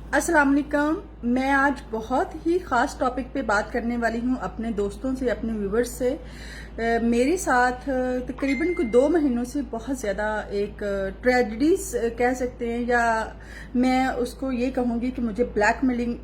अस्सलाम वालेकुम। मैं आज बहुत ही ख़ास टॉपिक पे बात करने वाली हूँ अपने दोस्तों से, अपने व्यूवर्स से। मेरे साथ तकरीबन कुछ 2 महीनों से बहुत ज़्यादा एक ट्रेजेडीज कह सकते हैं, या मैं उसको ये कहूँगी कि मुझे ब्लैकमेलिंग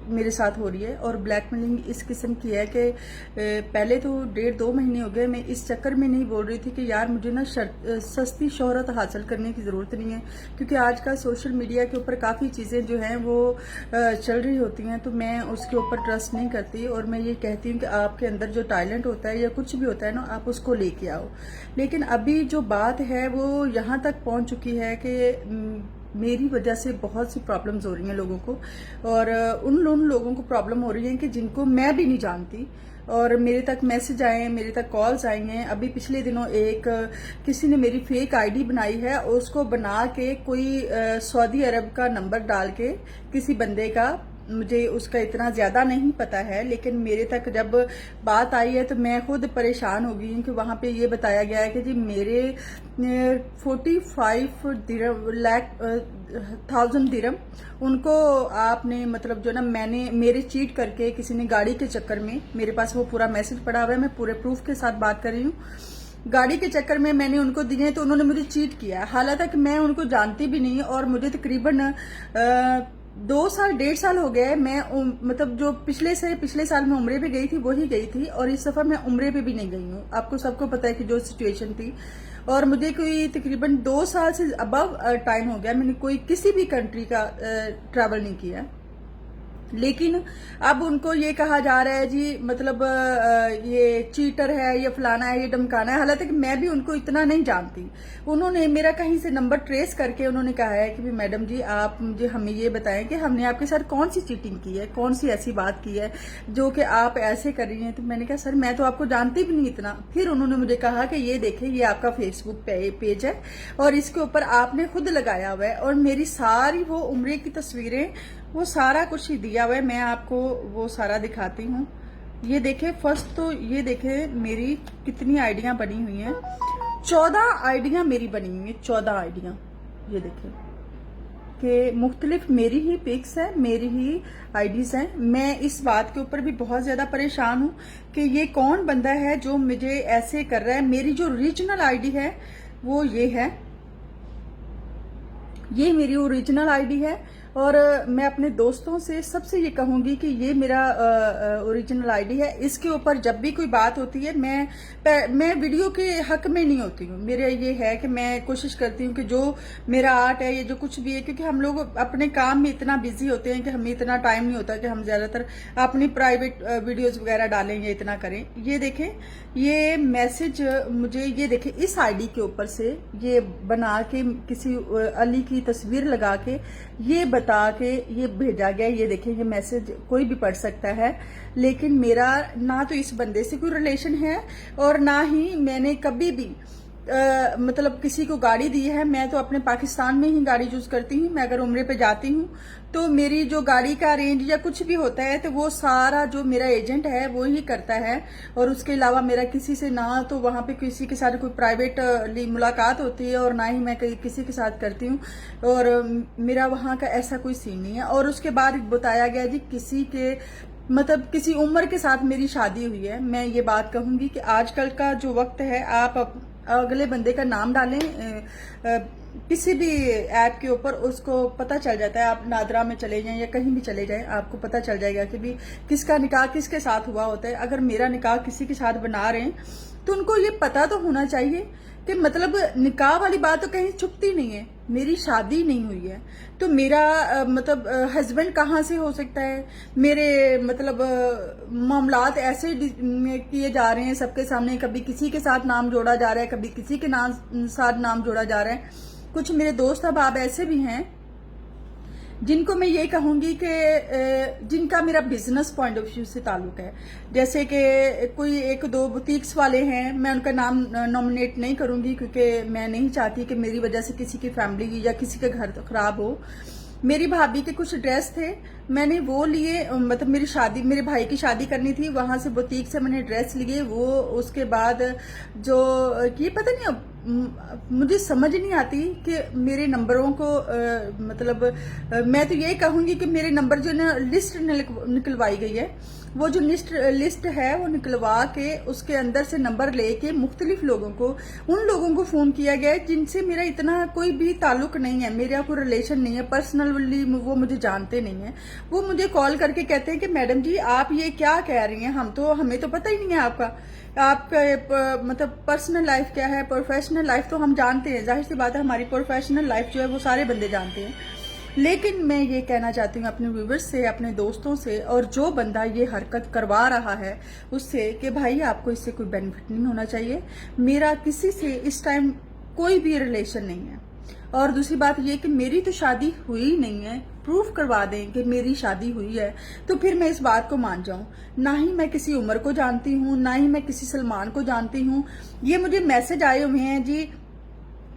मेरे साथ हो रही है। और ब्लैकमेलिंग इस किस्म की है कि पहले तो 1.5-2 महीने हो गए मैं इस चक्कर में नहीं बोल रही थी कि यार मुझे ना सस्ती शोहरत हासिल करने की ज़रूरत नहीं है, क्योंकि आजकल सोशल मीडिया के ऊपर काफ़ी चीज़ें जो हैं वो चल रही होती हैं, तो मैं उसके ऊपर ट्रस्ट नहीं करती। और मैं ये कहती हूँ कि आपके अंदर जो टैलेंट होता है या कुछ भी होता है ना, आप उसको लेके आओ। लेकिन अभी जो बात है वो यहाँ तक पहुँच चुकी है कि मेरी वजह से बहुत सी प्रॉब्लम्स हो रही हैं लोगों को, और उन लोगों को प्रॉब्लम हो रही है कि जिनको मैं भी नहीं जानती, और मेरे तक मैसेज आए हैं, मेरे तक कॉल्स आई हैं। अभी पिछले दिनों किसी ने मेरी फेक आईडी बनाई है, उसको बना के कोई सऊदी अरब का नंबर डाल के किसी बंदे का, मुझे उसका इतना ज़्यादा नहीं पता है, लेकिन मेरे तक जब बात आई है तो मैं खुद परेशान हो गई हूँ कि वहाँ पे ये बताया गया है कि जी मेरे 45,000 दिरम उनको आपने मतलब जो ना मैंने मेरे चीट करके किसी ने गाड़ी के चक्कर में, मेरे पास वो पूरा मैसेज पड़ा हुआ है, मैं पूरे प्रूफ के साथ बात कर रही हूँ। गाड़ी के चक्कर में मैंने उनको दिए तो उन्होंने मुझे चीट किया, हालांकि मैं उनको जानती भी नहीं। और मुझे तकरीबन 2 साल 1.5 साल हो गए। मैं मतलब जो पिछले साल मैं उम्रे पे गई थी वही गई थी, और इस दफा मैं उम्रे पे भी नहीं गई हूँ। आपको सबको पता है कि जो सिचुएशन थी, और मुझे कोई तकरीबन 2 साल से अबव टाइम हो गया मैंने कोई किसी भी कंट्री का ट्रैवल नहीं किया। लेकिन अब उनको ये कहा जा रहा है जी मतलब ये चीटर है, ये फलाना है, ये धमकाना है, हालांकि मैं भी उनको इतना नहीं जानती। उन्होंने मेरा कहीं से नंबर ट्रेस करके उन्होंने कहा है कि भी मैडम जी आप मुझे हमें ये बताएं कि हमने आपके साथ कौन सी चीटिंग की है, कौन सी ऐसी बात की है जो कि आप ऐसे कर रही हैं। तो मैंने कहा सर मैं तो आपको जानती भी नहीं इतना। फिर उन्होंने मुझे कहा कि ये देखें, ये आपका फेसबुक पेज है और इसके ऊपर आपने खुद लगाया हुआ है, और मेरी सारी वो उम्र की तस्वीरें, वो सारा कुछ ही दिया हुआ है। मैं आपको वो सारा दिखाती हूँ। ये देखें, फर्स्ट तो ये देखें मेरी कितनी आइडियां बनी हुई हैं। 14 आइडियां मेरी बनी हुई हैं, 14 आइडियां। ये देखें कि मुख्तलिफ मेरी ही पिक्स है, मेरी ही आईडीज हैं। मैं इस बात के ऊपर भी बहुत ज्यादा परेशान हूँ कि ये कौन बंदा है जो मुझे ऐसे कर रहा है। मेरी जो ओरिजिनल आईडी है वो ये है, ये मेरी ओरिजिनल आईडी है। और मैं अपने दोस्तों से सबसे ये कहूंगी कि ये मेरा ओरिजिनल आईडी है। इसके ऊपर जब भी कोई बात होती है मैं वीडियो के हक में नहीं होती हूँ। मेरा ये है कि मैं कोशिश करती हूँ कि जो मेरा आर्ट है, ये जो कुछ भी है, क्योंकि हम लोग अपने काम में इतना बिजी होते हैं कि हमें इतना टाइम नहीं होता कि हम ज्यादातर अपनी प्राइवेट वीडियोस वगैरह डालें या इतना करें। ये देखें, ये मैसेज मुझे, ये देखें इस आईडी के ऊपर से ये बना के किसी अली की तस्वीर लगा के ये बता के ये भेजा गया। ये देखें, ये मैसेज कोई भी पढ़ सकता है, लेकिन मेरा ना तो इस बंदे से कोई रिलेशन है और ना ही मैंने कभी भी मतलब किसी को गाड़ी दी है। मैं तो अपने पाकिस्तान में ही गाड़ी यूज करती हूँ। मैं अगर उम्रे पे जाती हूँ तो मेरी जो गाड़ी का अरेंज या कुछ भी होता है तो वो सारा जो मेरा एजेंट है वो ही करता है, और उसके अलावा मेरा किसी से ना तो वहाँ पे किसी के साथ कोई प्राइवेट मुलाकात होती है, और ना ही मैं किसी के साथ करती हूँ। और मेरा वहाँ का ऐसा कोई सीन नहीं है। और उसके बाद बताया गया जी किसी के मतलब किसी उम्र के साथ मेरी शादी हुई है। मैं ये बात कहूंगी कि आजकल का जो वक्त है, आप अगले बंदे का नाम डालें किसी भी ऐप के ऊपर, उसको पता चल जाता है। आप नादरा में चले जाएं या कहीं भी चले जाएं, आपको पता चल जाएगा कि भी किसका निकाह किसके साथ हुआ होता है। अगर मेरा निकाह किसी के साथ बना रहे हैं तो उनको ये पता तो होना चाहिए कि मतलब निकाह वाली बात तो कहीं छुपती नहीं है। मेरी शादी नहीं हुई है तो मेरा मतलब हस्बैंड कहाँ से हो सकता है। मेरे मतलब मामलात ऐसे किए जा रहे हैं सबके सामने, कभी किसी के साथ नाम जोड़ा जा रहा है, कभी किसी के साथ नाम जोड़ा जा रहा है। कुछ मेरे दोस्त अब ऐसे भी हैं जिनको मैं ये कहूंगी कि जिनका मेरा बिजनेस पॉइंट ऑफ व्यू से ताल्लुक है। जैसे कि कोई 1-2 बुटीक्स वाले हैं, मैं उनका नाम नॉमिनेट नहीं करूंगी क्योंकि मैं नहीं चाहती कि मेरी वजह से किसी की फैमिली या किसी के घर खराब हो। मेरी भाभी के कुछ ड्रेस थे, मैंने वो लिए, मतलब मेरे भाई की शादी करनी थी, वहां से बुटीक से मैंने ड्रेस लिए। वो उसके बाद जो ये पता नहीं मुझे समझ नहीं आती कि मेरे नंबरों को मतलब मैं तो यही कहूंगी कि मेरे नंबर जो ना लिस्ट निकलवाई गई है, वो जो लिस्ट है वो निकलवा के उसके अंदर से नंबर लेके मुख्तलिफ लोगों को, उन लोगों को फोन किया गया है जिनसे मेरा इतना कोई भी ताल्लुक नहीं है, मेरा कोई रिलेशन नहीं है, पर्सनली वो मुझे जानते नहीं है। वो मुझे कॉल करके कहते हैं कि मैडम जी आप ये क्या कह रही हैं, हमें तो पता ही नहीं है आपका मतलब पर्सनल लाइफ क्या है, प्रोफेशनल लाइफ तो हम जानते हैं, जाहिर सी बात है हमारी प्रोफेशनल लाइफ जो है वो सारे बंदे जानते हैं। लेकिन मैं ये कहना चाहती हूँ अपने व्यूवर्स से, अपने दोस्तों से, और जो बंदा ये हरकत करवा रहा है उससे, कि भाई आपको इससे कोई बेनिफिट नहीं होना चाहिए। मेरा किसी से इस टाइम कोई भी रिलेशन नहीं है, और दूसरी बात ये कि मेरी तो शादी हुई नहीं है, प्रूफ करवा दें कि मेरी शादी हुई है तो फिर मैं इस बात को मान जाऊं। ना ही मैं किसी उमर को जानती हूं, ना ही मैं किसी सलमान को जानती हूं। ये मुझे मैसेज आए हुए हैं जी,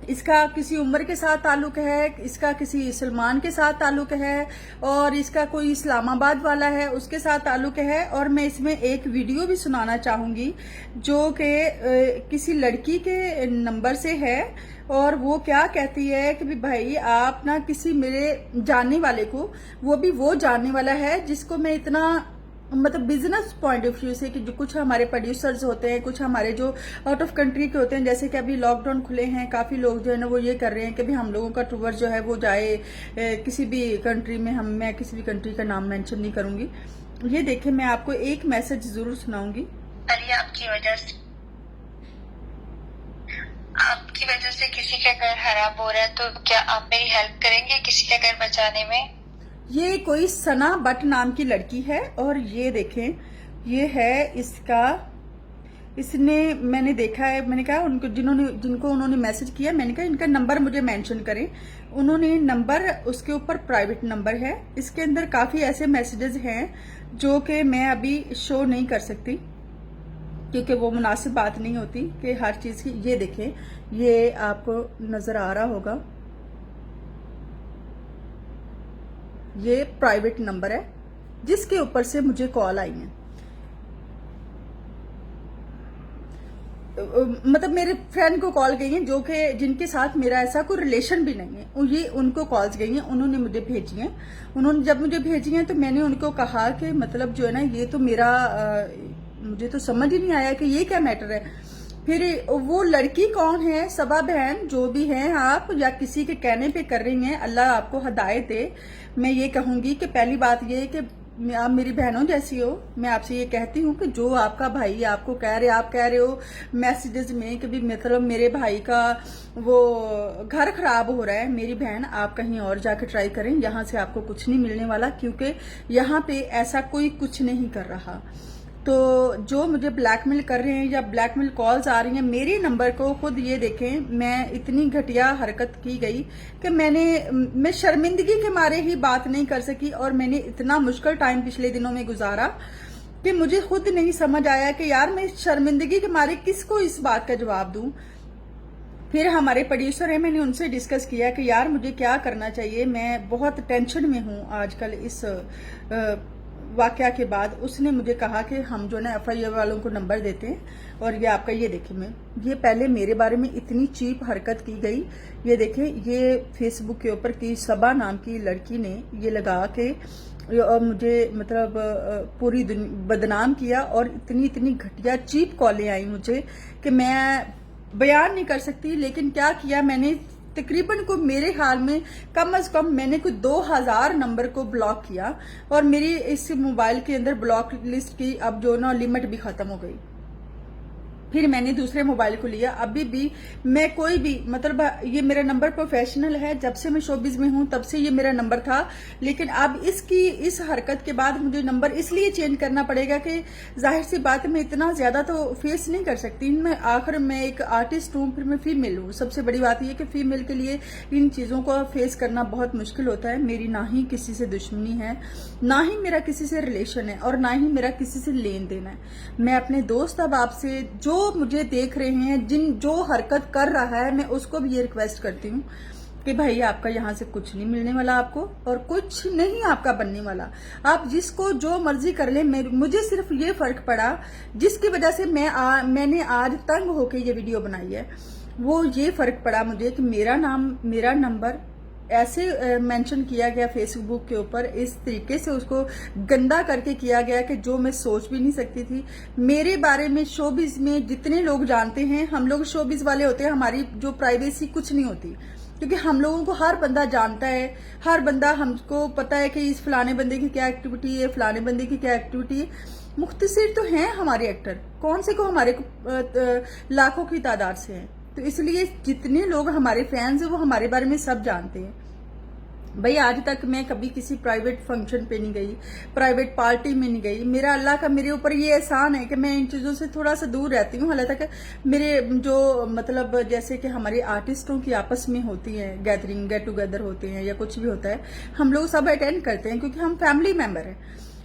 इसका किसी उमर के साथ ताल्लुक है, इसका किसी सलमान के साथ ताल्लुक है, और इसका कोई इस्लामाबाद वाला है उसके साथ ताल्लुक है। और मैं इसमें एक वीडियो भी सुनाना चाहूंगी जो कि किसी लड़की के नंबर से है, और वो क्या कहती है कि भाई आप ना किसी मेरे जानने वाले को, वो भी वो जानने वाला है जिसको मैं इतना मतलब बिजनेस पॉइंट ऑफ व्यू से, कि जो कुछ हमारे प्रोड्यूसर्स होते हैं, कुछ हमारे जो आउट ऑफ कंट्री के होते हैं, जैसे कि अभी लॉकडाउन खुले हैं, काफी लोग जो है ना वो ये कर रहे हैं कि भी हम लोगों का टूर जो है वो जाए किसी भी कंट्री में। मैं किसी भी कंट्री का नाम मेंशन नहीं करूंगी। ये देखिए, मैं आपको एक मैसेज जरूर सुनाऊंगी। अरे आपकी वजह से किसी का घर खराब हो रहा है, तो क्या आप मेरी हेल्प करेंगे किसी का घर बचाने में? ये कोई सना बट नाम की लड़की है, और ये देखें, ये है इसका, इसने, मैंने देखा है, मैंने कहा उनको जिनको उन्होंने मैसेज किया, मैंने कहा इनका नंबर मुझे मेंशन करें। उन्होंने नंबर, उसके ऊपर प्राइवेट नंबर है, इसके अंदर काफी ऐसे मैसेजेस हैं जो कि मैं अभी शो नहीं कर सकती क्योंकि वो मुनासिब बात नहीं होती कि हर चीज की। ये देखें, ये आपको नजर आ रहा होगा, ये प्राइवेट नंबर है जिसके ऊपर से मुझे कॉल आई है। मतलब मेरे फ्रेंड को कॉल गई है जो कि जिनके साथ मेरा ऐसा कोई रिलेशन भी नहीं है, ये उनको कॉल्स गई हैं, उन्होंने मुझे भेजी हैं। उन्होंने जब मुझे भेजी हैं तो मैंने उनको कहा कि मतलब जो है ना, ये तो मेरा मुझे तो समझ ही नहीं आया कि ये क्या मैटर है। फिर वो लड़की कौन है, सबा बहन जो भी हैं आप, या किसी के कहने पे कर रही हैं, अल्लाह आपको हदायत दे। मैं ये कहूंगी कि पहली बात ये है कि आप मेरी बहनों जैसी हो। मैं आपसे ये कहती हूँ कि जो आपका भाई आपको आप कह रहे हो मैसेजेस में कि भी मतलब मेरे भाई का वो घर खराब हो रहा है, मेरी बहन आप कहीं और जाकर ट्राई करें, यहाँ से आपको कुछ नहीं मिलने वाला, क्योंकि यहाँ पे ऐसा कोई कुछ नहीं कर रहा। तो जो मुझे ब्लैकमेल कर रहे हैं या ब्लैकमेल कॉल्स आ रही हैं मेरे नंबर को, खुद ये देखें, मैं इतनी घटिया हरकत की गई कि मैं शर्मिंदगी के मारे ही बात नहीं कर सकी, और मैंने इतना मुश्किल टाइम पिछले दिनों में गुजारा कि मुझे खुद नहीं समझ आया कि यार मैं शर्मिंदगी के मारे किसको इस बात का जवाब दूं। फिर हमारे प्रोड्यूसर हैं, मैंने उनसे डिस्कस किया कि यार मुझे क्या करना चाहिए, मैं बहुत टेंशन में हूं आजकल इस वाकया के बाद। उसने मुझे कहा कि हम जो ना FIR वालों को नंबर देते हैं, और ये आपका, ये देखें, मैं ये पहले मेरे बारे में इतनी चीप हरकत की गई। ये देखें, ये फेसबुक के ऊपर की सबा नाम की लड़की ने ये लगा के और मुझे मतलब पूरी बदनाम किया, और इतनी घटिया चीप कॉलें आई मुझे कि मैं बयान नहीं कर सकती। लेकिन क्या किया मैंने, तकरीबन को मेरे ख्याल में कम से कम मैंने कोई 2000 नंबर को ब्लॉक किया, और मेरी इस मोबाइल के अंदर ब्लॉक लिस्ट की अब जो ना लिमिट भी खत्म हो गई। फिर मैंने दूसरे मोबाइल को लिया। अभी भी मैं कोई भी मतलब ये मेरा नंबर प्रोफेशनल है, जब से मैं शोबिज में हूं तब से ये मेरा नंबर था। लेकिन अब इस हरकत के बाद मुझे नंबर इसलिए चेंज करना पड़ेगा कि जाहिर सी बात मैं इतना ज्यादा तो फेस नहीं कर सकती। मैं आखिर मैं एक आर्टिस्ट हूँ, फिर मैं फीमेल हूँ। सबसे बड़ी बात यह कि फीमेल के लिए इन चीजों को फेस करना बहुत मुश्किल होता है। मेरी ना ही किसी से दुश्मनी है, ना ही मेरा किसी से रिलेशन है, और ना ही मेरा किसी से लेन देन है। मैं अपने दोस्त अहबाब से जो मुझे देख रहे हैं, जो हरकत कर रहा है, मैं उसको भी ये रिक्वेस्ट करती हूँ कि भाई आपका यहाँ से कुछ नहीं मिलने वाला आपको, और कुछ नहीं आपका बनने वाला। आप जिसको जो मर्जी कर ले। मुझे सिर्फ ये फर्क पड़ा जिसकी वजह से मैंने आज तंग होके ये वीडियो बनाई है। वो ये फ़र्क पड़ा मुझे कि मेरा नाम, मेरा नंबर ऐसे मेंशन किया गया फेसबुक के ऊपर, इस तरीके से उसको गंदा करके किया गया कि जो मैं सोच भी नहीं सकती थी। मेरे बारे में शोबिज़ में जितने लोग जानते हैं, हम लोग शोबिज़ वाले होते हैं, हमारी जो प्राइवेसी कुछ नहीं होती, क्योंकि हम लोगों को हर बंदा जानता है, हर बंदा हमको पता है कि इस फलाने बंदे की क्या एक्टिविटी है, फलाने बंदे की क्या एक्टिविटी है। मुख्तसर तो हैं हमारे एक्टर, कौन से को हमारे लाखों की तादाद से हैं। तो इसलिए जितने लोग हमारे फैंस हैं वो हमारे बारे में सब जानते हैं। भाई आज तक मैं कभी किसी प्राइवेट फंक्शन पे नहीं गई, प्राइवेट पार्टी में नहीं गई। मेरा अल्लाह का मेरे ऊपर ये एहसान है कि मैं इन चीज़ों से थोड़ा सा दूर रहती हूँ। हालांकि मेरे जो मतलब जैसे कि हमारे आर्टिस्टों की आपस में होती है गैदरिंग, गेट टुगेदर होते हैं या कुछ भी होता है, हम लोग सब अटेंड करते हैं क्योंकि हम फैमिली मेम्बर हैं।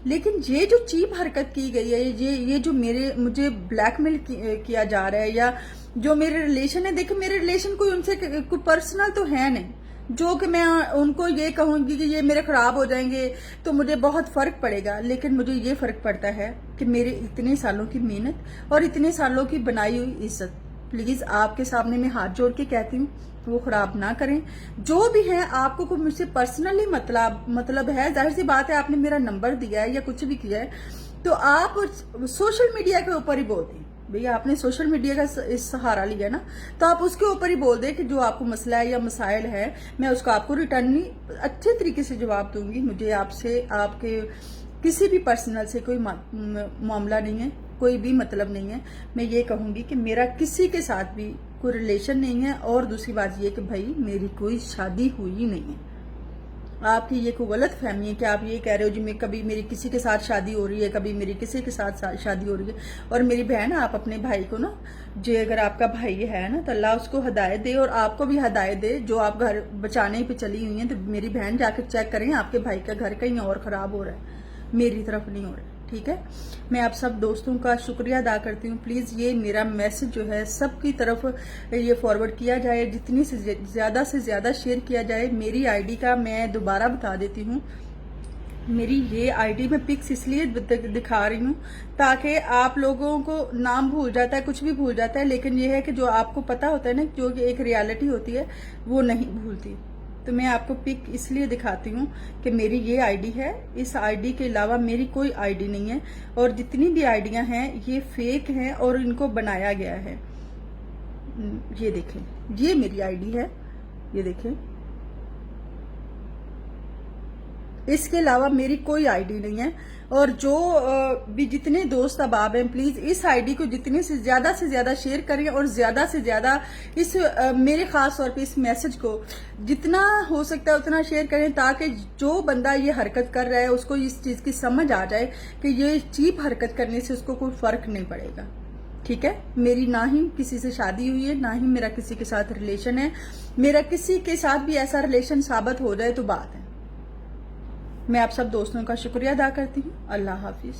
लेकिन ये जो चीप हरकत की गई है, ये जो मुझे ब्लैकमेल किया जा रहा है, या जो मेरे रिलेशन है, देखिए मेरे रिलेशन कोई उनसे कोई पर्सनल तो है नहीं जो कि मैं उनको ये कहूंगी कि ये मेरे खराब हो जाएंगे तो मुझे बहुत फर्क पड़ेगा। लेकिन मुझे ये फर्क पड़ता है कि मेरे इतने सालों की मेहनत और इतने सालों की बनाई हुई इज्जत, प्लीज आपके सामने मैं हाथ जोड़ के कहती हूँ वो खराब ना करें। जो भी है, आपको कोई मुझसे पर्सनली मतलब है, जाहिर सी बात है, आपने मेरा नंबर दिया है या कुछ भी किया है तो आप सोशल मीडिया के ऊपर ही बोल दें। भैया आपने सोशल मीडिया का इस सहारा लिया ना, तो आप उसके ऊपर ही बोल दें कि जो आपको मसला है या मसाइल है, मैं उसका आपको रिटर्न नहीं अच्छे तरीके से जवाब दूंगी। मुझे आपसे आपके किसी भी पर्सनल से कोई मामला नहीं है, कोई भी मतलब नहीं है। मैं ये कहूंगी कि मेरा किसी के साथ भी कोई रिलेशन नहीं है। और दूसरी बात ये कि भाई मेरी कोई शादी हुई नहीं है। आपकी ये कोई गलत फहमी है कि आप ये कह रहे हो जी मैं कभी मेरी किसी के साथ शादी हो रही है, कभी मेरी किसी के साथ शादी हो रही है। और मेरी बहन, आप अपने भाई को ना, जो अगर आपका भाई है ना, तो अल्लाह उसको हदायत दे और आपको भी हदायत दे। जो आप घर बचाने पे चली हुई हैं, तो मेरी बहन जाकर चेक करें आपके भाई का घर कहीं और खराब हो रहा है, मेरी तरफ नहीं हो रहा है। ठीक है, मैं आप सब दोस्तों का शुक्रिया अदा करती हूँ। प्लीज़ ये मेरा मैसेज जो है सबकी तरफ ये फॉरवर्ड किया जाए, जितनी से ज़्यादा शेयर किया जाए। मेरी आईडी का मैं दोबारा बता देती हूँ, मेरी ये आईडी में पिक्स इसलिए दिखा रही हूँ ताकि आप लोगों को नाम भूल जाता है, कुछ भी भूल जाता है, लेकिन ये है कि जो आपको पता होता है ना, जो कि एक रियलिटी होती है, वो नहीं भूलती। तो मैं आपको पिक इसलिए दिखाती हूँ कि मेरी ये आईडी है, इस आईडी के अलावा मेरी कोई आईडी नहीं है। और जितनी भी आईडियां हैं ये फेक हैं और इनको बनाया गया है। ये देखें, ये मेरी आईडी है, ये देखें, इसके अलावा मेरी कोई आईडी नहीं है। और जो भी जितने दोस्त अहबाब हैं, प्लीज इस आईडी को जितने से ज्यादा शेयर करें और ज्यादा से ज्यादा इस मेरे खास तौर पे इस मैसेज को जितना हो सकता है उतना शेयर करें, ताकि जो बंदा ये हरकत कर रहा है उसको इस चीज की समझ आ जाए कि ये चीप हरकत करने से उसको कोई फर्क नहीं पड़ेगा। ठीक है, मेरी ना ही किसी से शादी हुई है, ना ही मेरा किसी के साथ रिलेशन है। मेरा किसी के साथ भी ऐसा रिलेशन साबित हो जाए तो बात है। मैं आप सब दोस्तों का शुक्रिया अदा करती हूँ। अल्लाह हाफिज।